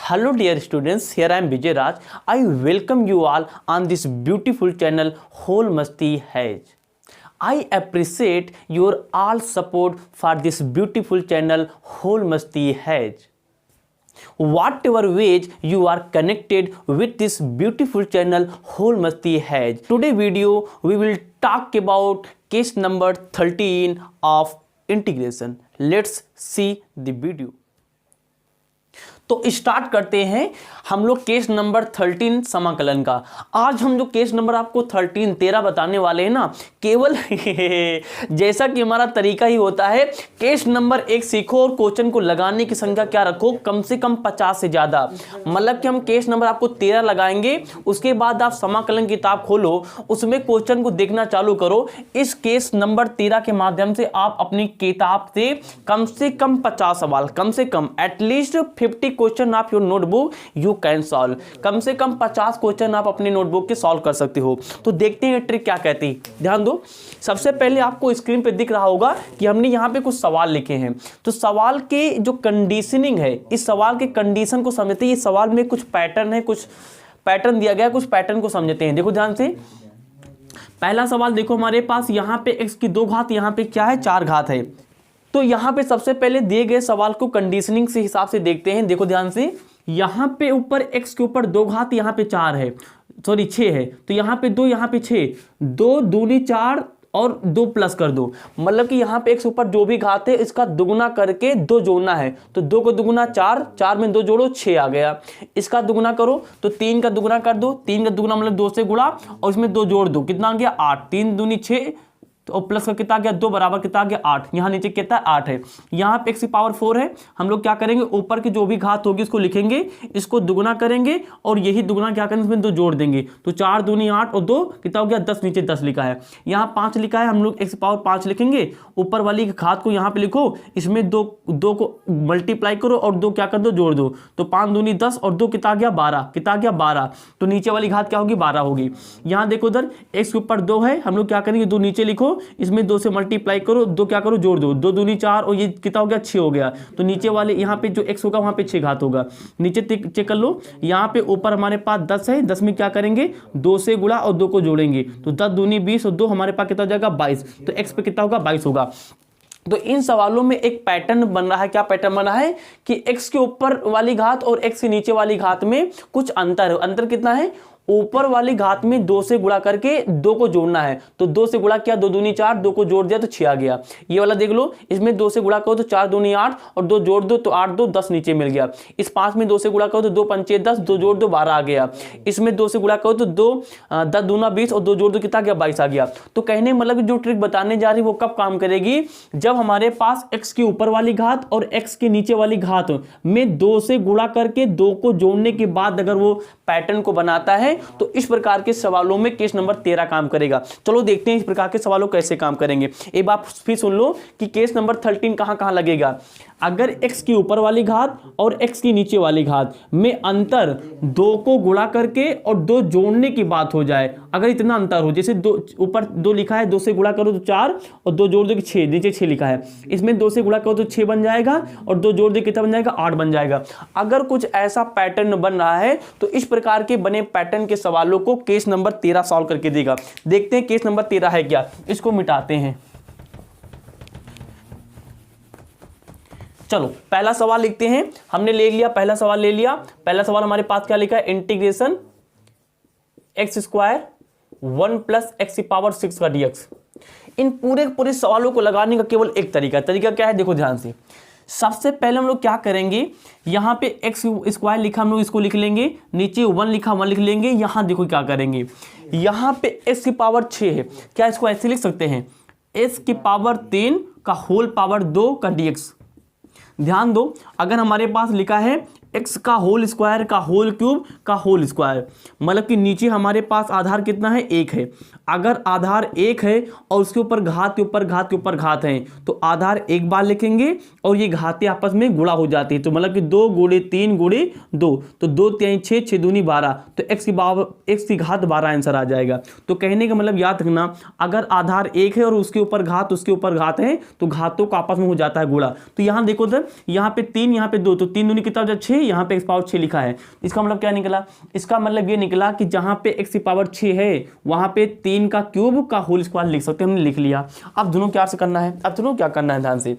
Hello dear students, here I am Vijay Raj. I welcome you all on this beautiful channel Whole Masti Hai. I appreciate your all support for this beautiful channel Whole Masti Hai. Whatever ways you are connected with this beautiful channel Whole Masti Hai. Today video we will talk about case number 13 of integration. Let's see the video. तो start करते हैं हम लोग case number 13 समाकलन का। आज हम जो केस नंबर आपको 13 बताने वाले हैं ना, केवल जैसा कि हमारा तरीका ही होता है, केस नंबर 1 सीखो और क्वेश्चन को लगाने की संख्या क्या रखो, कम से कम 50 से ज्यादा। मतलब कि हम केस नंबर आपको 13 लगाएंगे, उसके बाद आप समाकलन किताब खोलो, उसमें क्वेश्चन को देखना चालू करो। इस केस नंबर 13 के माध्यम से आप अपनी किताब से कम 50 सवाल, कम से कम एटलीस्ट 50 क्वेश्चन आप your notebook you can solve. कम से कम 50 क्वेश्चन आप अपने नोटबुक के सॉल्व कर सकते हो। तो देखते हैं ट्रिक क्या कहती है, ध्यान दो। सबसे पहले आपको स्क्रीन पे दिख रहा होगा कि हमने यहाँ पे कुछ सवाल लिखे हैं। तो सवाल के जो कंडीशनिंग है, इस सवाल के कंडीशन को समझते हैं। ये सवाल में कुछ पैटर्न है, कुछ पैटर्न दिया गया है, कुछ पैटर्न को समझते हैं। देखो ध्यान से, पहला सवाल देखो, हमारे पास यहाँ पे x की 2 घात, यहाँ पे क्या है 4 घात है। तो यहाँ पे सबसे पहले दिए गए सवाल को कंडीशनिंग से हिसाब से देखते हैं। देखो ध्यान से, यहाँ पे ऊपर x के ऊपर 2 घात, यहाँ पे 4 है, सॉरी 6 है। तो यहाँ पे 2, यहाँ पे 6, 2 दूनी 4 और 2 प्लस कर दो। मतलब कि यहाँ पे x ऊपर जो भी घात है इसका दुगुना करके 2 जोड़ना है। तो 2 को दुगुना 4, 4 में 2 जोड़ो 6 आ गया। इसका दुगुना करो तो 3 का दुगुना कर दो, 3 का दुगुना मतलब 2 से गुणा और इसमें 2 जोड़ दो, कितना आ गया 8। 3 दूनी 6 तो प्लस का कितना गया 2 बराबर कितना गया 8। यहाँ नीचे कितना 8 है। यहाँ पे x की पावर 4 है। हम लोग क्या करेंगे, ऊपर की जो भी घात होगी उसको लिखेंगे, इसको दुगुना करेंगे और यही दुगुना क्या करेंगे, इसमें 2 जोड़ देंगे। तो 4 दूनी 8 और 2 कितना हो गया 10, नीचे 10 लिखा है। यहाँ 5 लिखा है, हम लोग x की पावर 5 लिखेंगे। ऊपर वाली घात को यहाँ पे लिखो, इसमें 2 को मल्टीप्लाई करो और 2 क्या कर दो जोड़ दो। तो 5 दूनी 10 और 2 कितना गया 12, कितना गया 12। तो नीचे वाली घात क्या होगी 12 होगी। यहाँ देखो उधर x के ऊपर 2 है, हम लोग क्या करेंगे 2 नीचे लिखो, इसमें 2 से मल्टीप्लाई करो, 2 क्या करो जोड़ दो, 2 दूनी 4 और ये कितना हो गया 6 हो गया। तो नीचे वाले यहाँ पे जो x होगा वहाँ पे 6 घात होगा। नीचे चेक कर लो, यहाँ पे ऊपर हमारे पास 10 है, 10 में क्या करेंगे 2 से गुणा और 2 को जोड़ेंगे। तो 10 दूनी 20 और 2 हमारे पास कितना हो जाएगा 22। तो x पे कितना होगा 22 होगा। तो इन सवालों में एक पैटर्न बन रहा है। क्या पैटर्न बना है कि x के ऊपर वाली घात और x के नीचे वाली घात में कुछ अंतर है। अंतर कितना है, ऊपर वाली घात में 2 से गुणा करके 2 को जोड़ना है। तो 2 से गुणा किया, 2 दूनी 4, 2 को जोड़ दिया तो 6 आ गया। ये वाला देख लो, इसमें 2 से गुणा करो तो 4 दूनी 8 और 2 जोड़ दो तो 8 2 10 नीचे मिल गया। इस 5 में 2 से गुणा करो तो 2 पंचे 10, 2 जोड़ दो 12 आ गया। इसमें 2 से गुणा करो तो 2 10 दूना 20 और 2 जोड़ दो कितना गया 22 आ गया। तो कहने मतलब जो ट्रिक बताने जा रही वो कब काम करेगी, जब हमारे पास x की ऊपर वाली घात और x के नीचे वाली घात में 2 से गुणा करके 2 को जोड़ने के बाद अगर वो पैटर्न को बनाता है तो इस प्रकार के सवालों में केस नंबर 13 काम करेगा। चलो देखते हैं इस प्रकार के सवालों कैसे काम करेंगे। एक बात फिर सुन लो कि केस नंबर 13 कहां लगेगा। अगर x की ऊपर वाली घात और x की नीचे वाली घात में अंतर 2 को गुणा करके और 2 जोड़ने की बात हो जाए, अगर इतना अंतर हो, जैसे 2 ऊपर 2 लिखा है, 2 से गुणा करो तो 4 और 2 जोड़ दो कि 6, नीचे 6 लिखा है, इसमें 2 से गुणा करो तो 6 बन जाएगा और 2 जोड़ दो कितना बन जाएगा 8 बन जाएगा। अगर कुछ ऐसा पैटर्न बन रहा है तो इस प्रकार के बने पैटर्न के सवालों को केस नंबर 13 सॉल्व करके देगा। देखते हैं केस नंबर 13 है क्या, इसको मिटाते हैं। चलो पहला सवाल लिखते हैं। हमने ले लिया, पहला सवाल ले लिया। पहला सवाल हमारे पास क्या लिखा है, integration x square 1 plus x की पावर 6 का dx। इन पूरे सवालों को लगाने का केवल एक तरीका क्या है, देखो ध्यान से। सबसे पहले हम लोग क्या करेंगे, यहाँ पे x स्क्वायर लिखा हम लोग इसको लिख लेंगे, नीचे 1 लिखा 1 लिख लेंगे। यहाँ देखो क्या करेंगे, यहाँ पे x की पावर 6 है, क्या इसको ऐसे लिख सकते हैं, x की पावर 3 का होल पावर 2 का dx। ध्यान दो, अगर हमारे पास लिखा है x का होल स्क्वायर का होल क्यूब का होल स्क्वायर, मतलब कि नीचे हमारे पास आधार कितना है 1 है। अगर आधार 1 है और उसके ऊपर घात के ऊपर घात के ऊपर घात है तो आधार एक बार लिखेंगे और ये घातें आपस में गुणा हो जाती है। तो मतलब कि 2 गुणे 3 गुणे 2, तो 2 3 6 6 दूनी 12, तो x की घात 12 आंसर आ जाएगा। तो कहने का मतलब याद रखना, अगर आधार 1 है और उसके ऊपर घात है तो घातों का आपस में हो जाता है गुणा। तो यहाँ देखो सर, यहाँ पे 3 यहाँ पे 2, तो 3 दूनी कितना हो जाए 6, यहाँ पे x पावर 6 लिखा है। इसका मतलब क्या निकला? इसका मतलब ये निकला कि जहाँ पे x की पावर 6 है वहाँ पे 3 का क्यूब का होल स्क्वायर लिख सकते हैं, हमने लिख लिया। अब दोनों क्या से करना है, अब दोनों क्या करना है ध्यान से,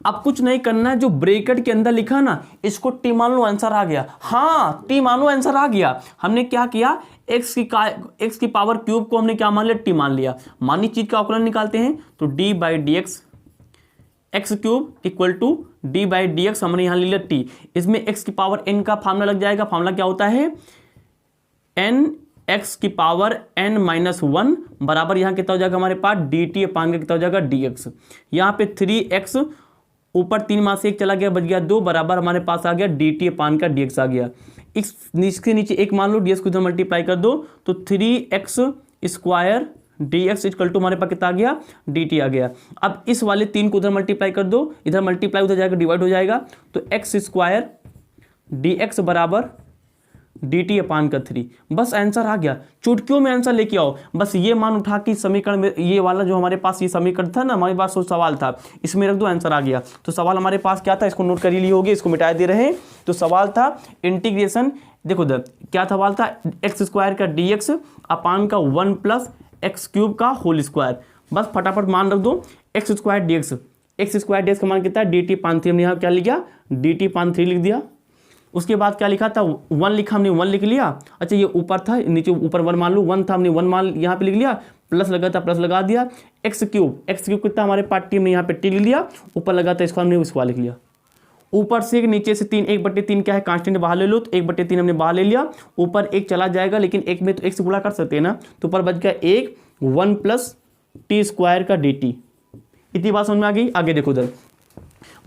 अब कुछ नहीं करना है, जो ब्रैकेट के अंदर लिखा ना इसको टी मान लो, आंसर आ गया। हाँ टी मानो, आंसर आ गया। हमने क्या किया, एक्स की पावर क्यूब को हमने क्या मान लिया, टी मान लिया। मानी चीज का अवकलन निकालते हैं तो d by d x x cube equal to d by d x, हमने यहां ले लिया टी। इसमें एक्स की पावर एन का फार्मूला लग जाएगा। फार्मूला क्या होता है, एन एक्स की पावर एन माइनस वन बराबर यहाँ कितना हो जाएगा हमारे पास, डी टी अपान का कितना हो जाएगा, डी एक्स। यहाँ पे 3x ऊपर 3 में से 1 चला गया, बच गया 2 बराबर हमारे पास आ गया डी टी अपान का डी एक्स आ गया। इसके नीचे 1 मान लो, डी एक्स को इधर मल्टीप्लाई कर दो तो 3x square d x equal to हमारे पास कितना आ गया, डी टी आ गया। अब इस वाले 3 को उधर मल्टीप्लाई कर दो, इधर मल्टीप्लाई उधर जाएगा डिवाइड हो जाएगा, तो एक्स स्क्वायर डी एक्स बराबर डी टी अपान का 3। बस आंसर आ गया। चुटकियों में आंसर लेके आओ, बस ये मान उठा कि समीकरण में ये वाला जो हमारे पास ये समीकरण था ना, हमारे पास सवाल था, इसमें रख दो, आंसर आ गया। तो सवाल हमारे पास क्या था, इसको नोट कर लिए होगे, इसको मिटा दे रहे हैं। तो सवाल था इंटीग्रेशन, देखो इधर क्या सवाल था, एक्स स्क्वायर का डी एक्स अपान का 1 प्लस एक्स क्यूब का होल स्क्वायर। बस फटाफट मान रख दो, एक्स स्क्वायर डी एक्स का मान कितना है, डी टी पान 3। हमने यहाँ क्या लिख दिया, डी टी पान 3 लिख दिया। उसके बाद क्या लिखा था, 1 लिखा, हमने 1 लिख लिया। अच्छा ये ऊपर था, नीचे ऊपर 1 मान लो, 1 था, हमने 1 मान यहाँ पे लिख लिया, प्लस लगा था प्लस लगा दिया। एक्स क्यूब कितना हमारे पास टी में यहाँ पे टी लिख लिया, ऊपर लगा था इसको हमने उसको लिख लिया। ऊपर से नीचे से 3, 1/3 क्या है कांस्टेंट बाहर ले लो, तो 1/3 हमने बाहर ले लिया। ऊपर 1 चला जाएगा, लेकिन 1 में तो 1 से गुणा कर सकते हैं ना, तो ऊपर बच गया 1 प्लस टी स्क्वायर का डी टी। इतनी बात समझ में आ गई। आगे देखो उधर,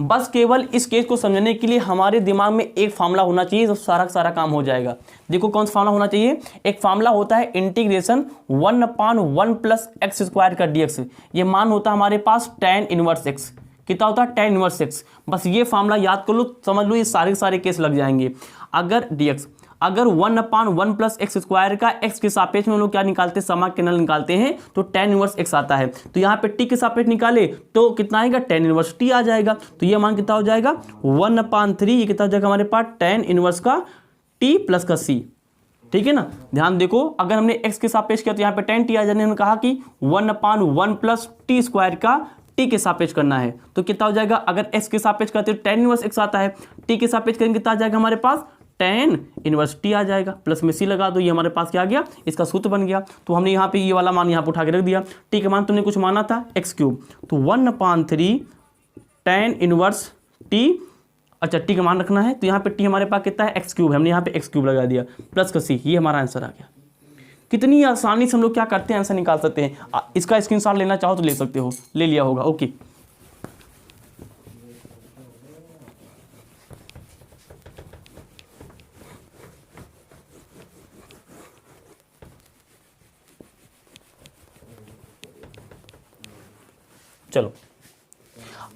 बस केवल इस केस को समझने के लिए हमारे दिमाग में एक फार्मूला होना चाहिए, तो सारा काम हो जाएगा। देखो कौन सा फार्मूला होना चाहिए, एक फार्मूला होता है इंटीग्रेशन 1/1 प्लस एक्स स्क्वायर का डीएक्स। ये मान होता है हमारे पास tan इनवर्स एक्स। कितना होता है, tan इनवर्स एक्स। बस ये फार्मूला याद कर लो, समझ लो, ये सारे केस लग जाएंगे। अगर dx अगर 1/1 प्लस एक्स स्क्वायर का एक्स के सापेक्ष में हम लोग क्या निकालते हैं, समाकलन निकालते हैं, तो tan इनवर्स एक्स आता है। तो यहाँ पे t के सापेक्ष निकाले तो कितना आएगा, tan इनवर्स t आ जाएगा। तो ये मान कितना हो जाएगा, 1/3। ये कितना हो जाएगा हमारे पास, tan इनवर्स का t प्लस का c। ठीक है ना, ध्यान देखो, अगर हमने x के सापेक्ष किया तो यहाँ पे tan t आ जाने, हमने कहा कि 1/1 प्लस टी स्क्वायर का t के सापेक्ष करना है, तो कितना हो जाएगा, अगर x के सापेक्ष करते हो tan इनवर्स x आता है, t के सापेक्ष करेंगे कितना आ जाएगा हमारे पास, tan इनवर्स t आ जाएगा। प्लस में c लगा दो, ये हमारे पास क्या आ गया, इसका सूत्र बन गया। तो हमने यहाँ पे ये वाला मान यहाँ पे उठा के रख दिया। t का मान तुमने कुछ माना था एक्स क्यूब, तो 1/3 tan इनवर्स t। अच्छा t का मान रखना है, तो यहाँ पे t हमारे पास कितना है, एक्स क्यूब है, हमने यहाँ पे एक्स क्यूब लगा दिया, प्लस का c। ये हमारा आंसर आ गया। कितनी आसानी से हम लोग क्या करते हैं, आंसर निकाल सकते हैं। इसका स्क्रीनशॉट लेना चाहो तो ले सकते हो, ले लिया होगा। ओके, चलो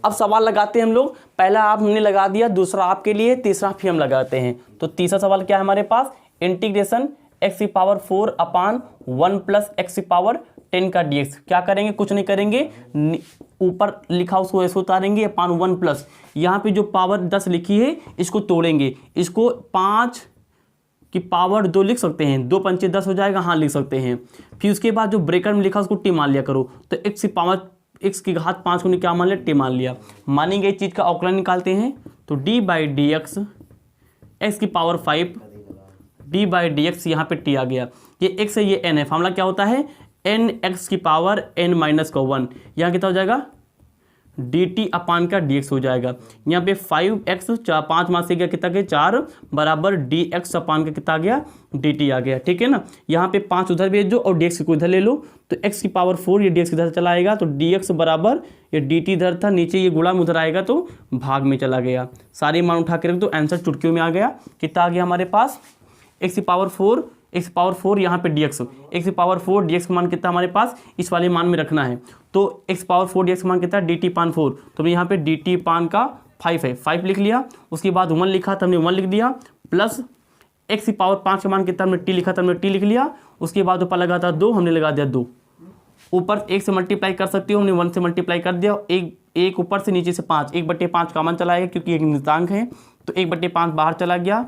अब सवाल लगाते हैं हम लोग। पहला आप हमने लगा दिया, दूसरा आपके लिए, तीसरा फिर हम लगाते हैं। तो तीसरा सवाल क्या है हमारे पास, इंटीग्रेशन x की पावर 4 अपान 1 प्लस एक्स की पावर 10 का dx। क्या करेंगे, कुछ नहीं करेंगे, ऊपर लिखा उसको ऐसे उतारेंगे, अपान 1 प्लस, यहाँ पे जो पावर 10 लिखी है इसको तोड़ेंगे, इसको 5 की पावर 2 लिख सकते हैं, 2 पंचे 10 हो जाएगा, हाँ लिख सकते हैं। फिर उसके बाद जो ब्रेकर में लिखा उसको टी मान लिया करो, तो x की पावर x की घात 5 को क्या मान लिया, टी मान लिया। मानी गई चीज़ का अवकलन निकालते हैं, तो d by d x x की power 5 d by d x, यहाँ पे t आ गया। ये x है, ये n है। फार्मूला क्या होता है, n x की पावर n माइनस का 1। यहाँ कितना हो जाएगा, dt अपान का dx हो जाएगा। यहाँ पे 5x 5 मास से गया कितना के 4 बराबर dx अपान का कितना आ गया, dt आ गया। ठीक है ना, यहाँ पे 5 उधर भेज दो और dx को इधर ले लो, तो x की पावर 4 ये dx इधर चला आएगा, तो dx बराबर ये dt इधर था, नीचे ये गुणा में उधर आएगा तो भाग में चला गया। सारे मान उठा के रख दो, आंसर चुटकियों में आ गया। कितना आ गया हमारे पास, x की पावर 4 यहाँ पे dx, x की पावर 4 dx का मान कितना हमारे पास, इस वाले मान में रखना है। तो x पावर 4 dx का मान कितना है, dt पान 4, तो यहाँ पे dt पान का 5 है, 5 लिख लिया। उसके बाद 1 लिखा था, हमने 1 लिख दिया, प्लस x की पावर 5 का मान कितना, हमने t लिखा था, हमने t लिख लिया। उसके बाद ऊपर लगा था 2, हमने लगा दिया 2। ऊपर 1 से मल्टीप्लाई कर सकती हो, हमने 1 से मल्टीप्लाई कर दिया। एक ऊपर से नीचे से 5, 1/5 कॉमन चलाएगा क्योंकि एक नियतांक है, तो 1/5 बाहर चला गया,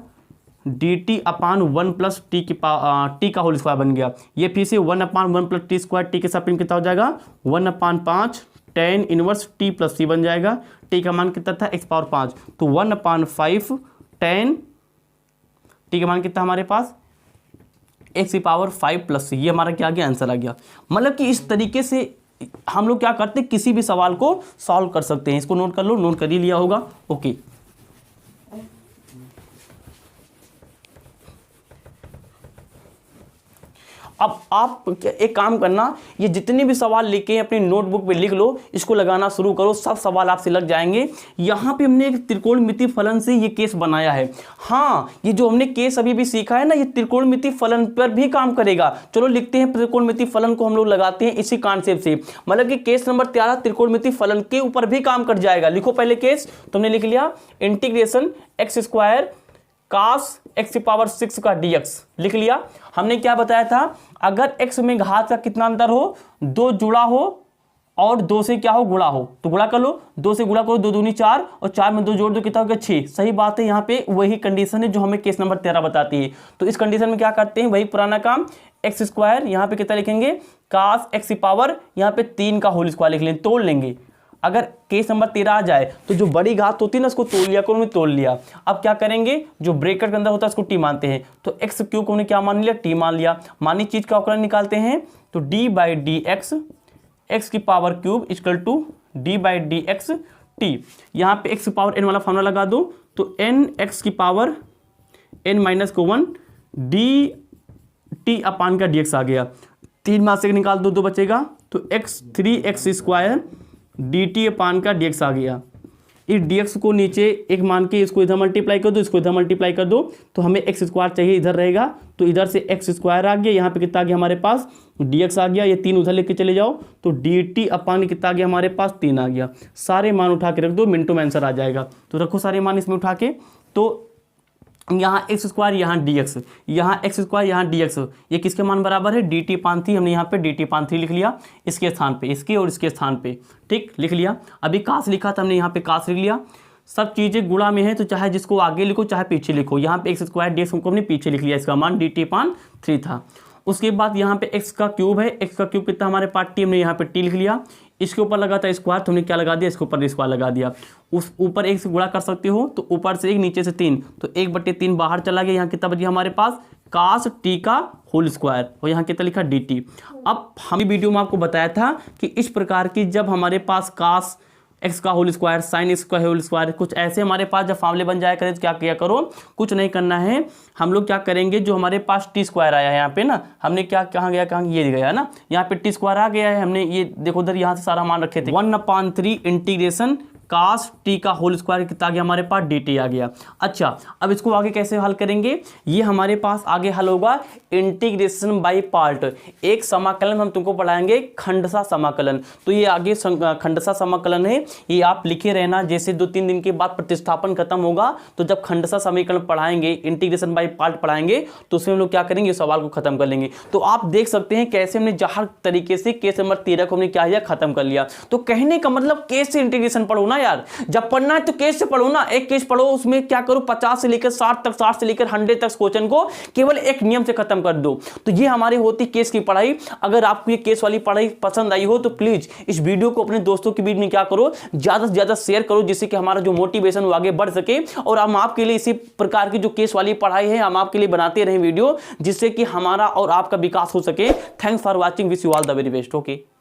dt अपान 1 प्लस टी का होल स्क्वायर बन गया। ये फिर से 1/1 प्लस टी स्क्वायर, टी के साथ कितना हो जाएगा 1/5 tan इनवर्स टी प्लस सी बन जाएगा। टी का मान कितना था x⁵, तो 1/5 tan टी का मान कितना हमारे पास x⁵ प्लस सी। ये हमारा क्या आ गया, आंसर आ गया। मतलब कि इस तरीके से हम लोग क्या करते हैं, किसी भी सवाल को सॉल्व कर सकते हैं। इसको नोट कर लो, नोट कर ही लिया होगा। ओके, अब आप एक काम करना, ये जितने भी सवाल लिखे हैं अपनी नोटबुक पे लिख लो, इसको लगाना शुरू करो, सब सवाल आपसे लग जाएंगे। यहाँ पे हमने एक त्रिकोणमिति फलन से ये केस बनाया है। हाँ, ये जो हमने केस अभी भी सीखा है ना, ये त्रिकोणमिति फलन पर भी काम करेगा। चलो लिखते हैं, त्रिकोणमिति फलन को हम लोग लगाते हैं इसी कॉन्सेप्ट से। मतलब कि केस नंबर 13 त्रिकोणमिति फलन के ऊपर भी काम कर जाएगा। लिखो पहले केस, तुमने लिख लिया इंटीग्रेशन x² cos x⁶ का dx लिख लिया। हमने क्या बताया था, अगर x में घात का कितना अंतर हो, 2 जुड़ा हो और 2 से क्या हो, गुणा हो, तो गुणा कर लो, 2 से गुणा करो, 2 दूनी 4 और 4 में 2 जोड़ दो, कितना होगा 6। सही बात है, यहाँ पे वही कंडीशन है जो हमें केस नंबर 13 बताती है। तो इस कंडीशन में क्या करते हैं, वही पुराना काम, x², यहाँ पे कितना लिखेंगे cos x⁴, यहाँ पे 3 का होल स्क्वायर लिख लेंगे, तोड़ लेंगे। अगर केस नंबर 13 आ जाए तो जो बड़ी घात होती है ना, उसको तोड़ लिया करो, तोड़ लिया। अब क्या करेंगे, जो ब्रैकेट के अंदर होता है उसको टी मानते हैं, तो x³ को हमने क्या मान लिया, टी मान लिया। मानी चीज का अवकलन निकालते हैं, तो d/dx x³ = d/dx t। यहाँ पे x⁴n वाला फॉर्मूला लगा दो, तो n x⁴n - 1 dt अपान का dx आ गया। 3 में से निकाल दो, 2 बचेगा, तो x3x² dt अपान का dx आ गया। इस dx को नीचे एक मान के इसको इधर मल्टीप्लाई कर दो, इसको इधर मल्टीप्लाई कर दो, तो हमें x² चाहिए, इधर रहेगा, तो इधर से x² आ गया। यहाँ पे कितना आ गया हमारे पास, dx आ गया। ये 3 उधर लेके चले जाओ, तो dt अपान कितना आ गया हमारे पास, 3 आ गया। सारे मान उठा के रख दो, मिनटों में आंसर आ जाएगा। तो रखो सारे मान इसमें उठा के, तो यहाँ x², यहाँ dx, यहाँ x², यहाँ dx, ये किसके मान बराबर है, dt/3। हमने यहाँ पे dt/3 लिख लिया, इसके स्थान पे, इसके और इसके स्थान पे, ठीक लिख लिया। अभी कास लिखा था हमने, यहाँ पे कास लिख लिया। सब चीज़ें गुणा में है, तो चाहे जिसको आगे लिखो चाहे पीछे लिखो। यहाँ पे x² dx को हमने पीछे लिख लिया, इसका मान dt/3 था। उसके बाद यहाँ पे x³ है, x³ कितना हमारे पास t, हमने यहाँ पे t लिख लिया। इसके ऊपर लगा था स्क्वायर, तो हमने क्या लगा दिया, इसके ऊपर स्क्वायर लगा दिया। उस ऊपर 1 से गुणा कर सकते हो, तो ऊपर से 1 नीचे से 3, तो 1/3 बाहर चला गया। यहाँ कितना बच गया हमारे पास, cos t का होल स्क्वायर, और यहाँ कितना लिखा dt। अब हम वीडियो में आपको बताया था कि इस प्रकार की जब हमारे पास cos x का होल स्क्वायर, साइन x का होल स्क्वायर, कुछ ऐसे हमारे पास जब फॉर्मूले बन जाया करें तो क्या किया करो, कुछ नहीं करना है। हम लोग क्या करेंगे, जो हमारे पास t² आया है यहाँ पे ना, हमने क्या कहाँ गया, कहाँ ये गया ना, यहाँ पे t² आ गया है। हमने ये देखो उधर यहाँ से सारा मान रखे थे, 1/3 इंटीग्रेशन cos t का होल स्क्वायर कितना आ गया हमारे पास, dt आ गया। अच्छा, अब इसको आगे कैसे हल करेंगे, ये हमारे पास आगे हल होगा इंटीग्रेशन बाय पार्ट। एक समाकलन हम तुमको पढ़ाएंगे खंडसा समाकलन, तो ये आगे खंडसा समाकलन है, ये आप लिखे रहना। जैसे 2-3 दिन के बाद प्रतिस्थापन खत्म होगा, तो जब खंडसा समीकरण पढ़ाएंगे, इंटीग्रेशन बाय पार्ट पढ़ाएंगे, तो उसमें हम लोग क्या करेंगे, सवाल को खत्म कर लेंगे। तो आप देख सकते हैं कैसे हमने जहर तरीके से केस नंबर 13 को हमने क्या किया, खत्म कर लिया। तो कहने का मतलब केस से इंटीग्रेशन पढ़ो ना यार, जब पढ़ना है तो केस से पढ़ो ना। एक केस पढ़ो, उसमें क्या करो 50 से लेकर 60 तक, 60 से लेकर 100 तक क्वेश्चन को केवल एक नियम से खत्म कर दो। तो ये हमारी होती केस की पढ़ाई। अगर आपको ये केस वाली पढ़ाई पसंद आई हो तो प्लीज इस वीडियो को अपने दोस्तों के बीच में क्या करो, ज्यादा से ज्यादा शेयर करो, जिससे कि हमारा जो मोटिवेशन वो आगे बढ़ सके। और हम आपके लिए इसी प्रकार की जो केस वाली पढ़ाई है हम आपके लिए बनाते रहे वीडियो, जिससे कि हमारा और आपका विकास हो सके। Thanks for watching, wish you all the very best. Okay.